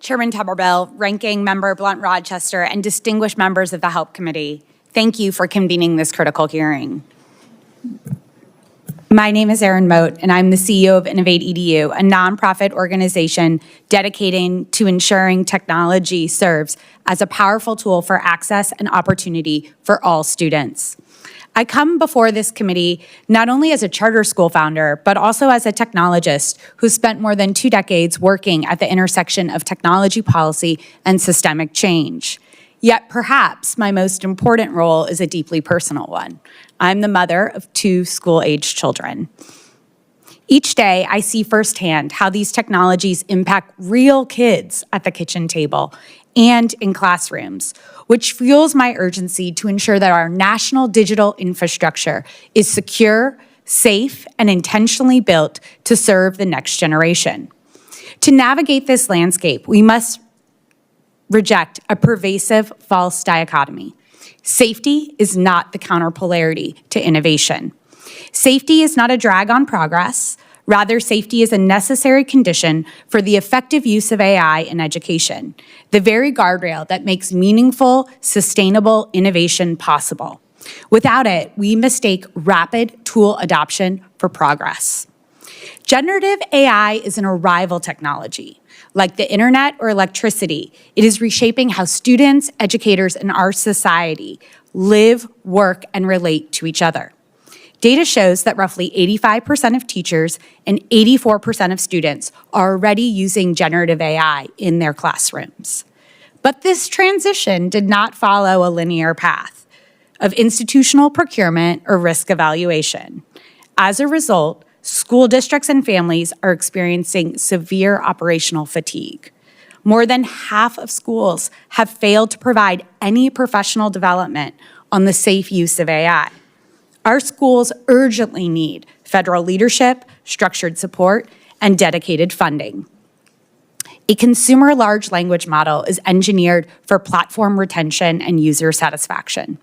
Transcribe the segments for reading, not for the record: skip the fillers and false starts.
Chairman Tuberville, Ranking Member Blunt-Rochester, and distinguished members of the Help Committee, thank you for convening this critical hearing. My name is Erin Mote, and I'm the CEO of Innovate EDU, a nonprofit organization dedicated to ensuring technology serves as a powerful tool for access and opportunity for all students. I come before this committee not only as a charter school founder, but also as a technologist who spent more than 2 decades working at the intersection of technology policy and systemic change. Yet perhaps my most important role is a deeply personal one. I'm the mother of 2 school-aged children. Each day, I see firsthand how these technologies impact real kids at the kitchen table and in classrooms, which fuels my urgency to ensure that our national digital infrastructure is secure, safe, and intentionally built to serve the next generation. To navigate this landscape, we must reject a pervasive false dichotomy. Safety is not the counterpolarity to innovation. Safety is not a drag on progress. Rather, safety is a necessary condition for the effective use of AI in education, the very guardrail that makes meaningful, sustainable innovation possible. Without it, we mistake rapid tool adoption for progress. Generative AI is an arrival technology. Like the internet or electricity, it is reshaping how students, educators, and our society live, work, and relate to each other. Data shows that roughly 85% of teachers and 84% of students are already using generative AI in their classrooms. But this transition did not follow a linear path of institutional procurement or risk evaluation. As a result, school districts and families are experiencing severe operational fatigue. More than half of schools have failed to provide any professional development on the safe use of AI. Our schools urgently need federal leadership, structured support, and dedicated funding. A consumer large language model is engineered for platform retention and user satisfaction.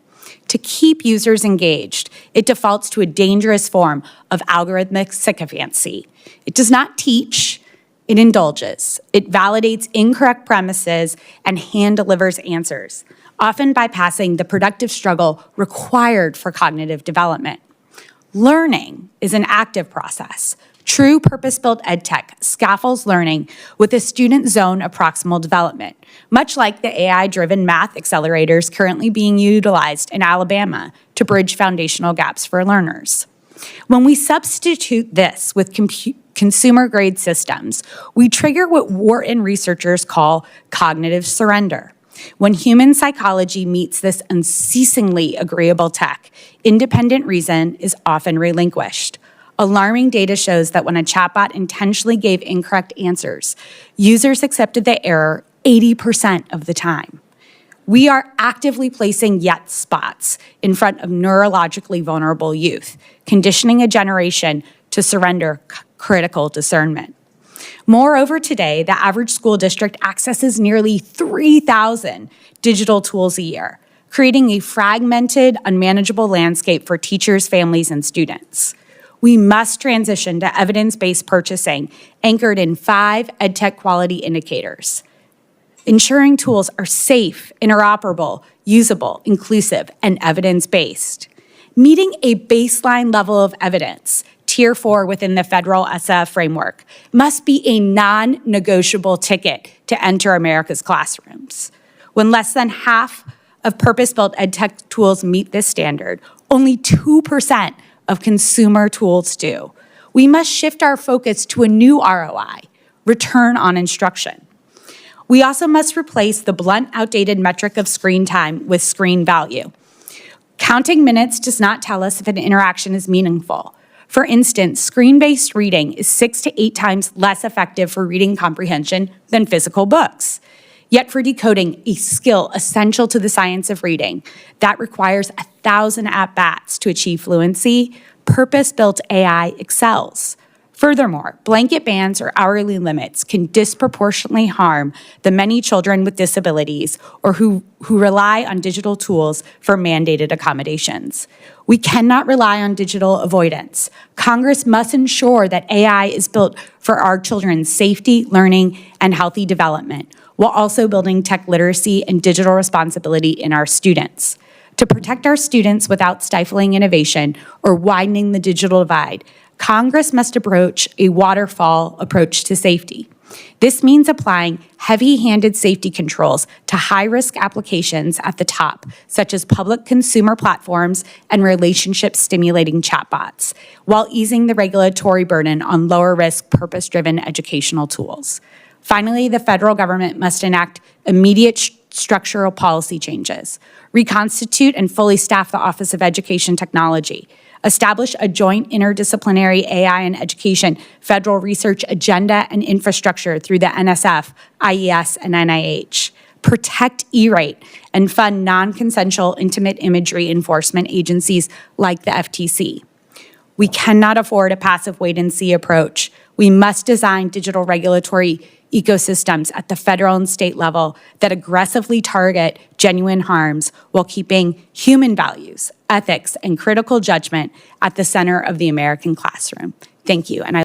To keep users engaged, it defaults to a dangerous form of algorithmic sycophancy. It does not teach, it indulges. It validates incorrect premises and hand-delivers answers, often bypassing the productive struggle required for cognitive development. Learning is an active process. True purpose-built edtech scaffolds learning with a student zone of proximal development, much like the AI-driven math accelerators currently being utilized in Alabama to bridge foundational gaps for learners. When we substitute this with consumer-grade systems, we trigger what Wharton researchers call cognitive surrender. When human psychology meets this unceasingly agreeable tech, independent reason is often relinquished. Alarming data shows that when a chatbot intentionally gave incorrect answers, users accepted the error 80% of the time. We are actively placing yet spots in front of neurologically vulnerable youth, conditioning a generation to surrender critical discernment. Moreover, today, the average school district accesses nearly 3,000 digital tools a year, creating a fragmented, unmanageable landscape for teachers, families, and students. We must transition to evidence-based purchasing anchored in 5 EdTech quality indicators. Ensuring tools are safe, interoperable, usable, inclusive, and evidence-based. Meeting a baseline level of evidence, Tier 4 within the federal SF framework, must be a non-negotiable ticket to enter America's classrooms. When less than half of purpose-built EdTech tools meet this standard, only 2% of consumer tools do. We must shift our focus to a new ROI, return on instruction. We also must replace the blunt, outdated metric of screen time with screen value. Counting minutes does not tell us if an interaction is meaningful. For instance, screen-based reading is 6 to 8 times less effective for reading comprehension than physical books. Yet for decoding, a skill essential to the science of reading that requires 1,000 at-bats to achieve fluency, purpose-built AI excels. Furthermore, blanket bans or hourly limits can disproportionately harm the many children with disabilities or who rely on digital tools for mandated accommodations. We cannot rely on digital avoidance. Congress must ensure that AI is built for our children's safety, learning, and healthy development, while also building tech literacy and digital responsibility in our students. To protect our students without stifling innovation or widening the digital divide, Congress must approach a waterfall approach to safety. This means applying heavy-handed safety controls to high-risk applications at the top, such as public consumer platforms and relationship-stimulating chatbots, while easing the regulatory burden on lower-risk, purpose-driven educational tools. Finally, the federal government must enact immediate structural policy changes, reconstitute and fully staff the Office of Education Technology, establish a joint interdisciplinary AI and education federal research agenda and infrastructure through the NSF, IES, and NIH, protect E-Rate, and fund non-consensual intimate imagery enforcement agencies like the FTC. We cannot afford a passive wait-and-see approach. We must design digital regulatory ecosystems at the federal and state level that aggressively target genuine harms while keeping human values, ethics, and critical judgment at the center of the American classroom. Thank you. And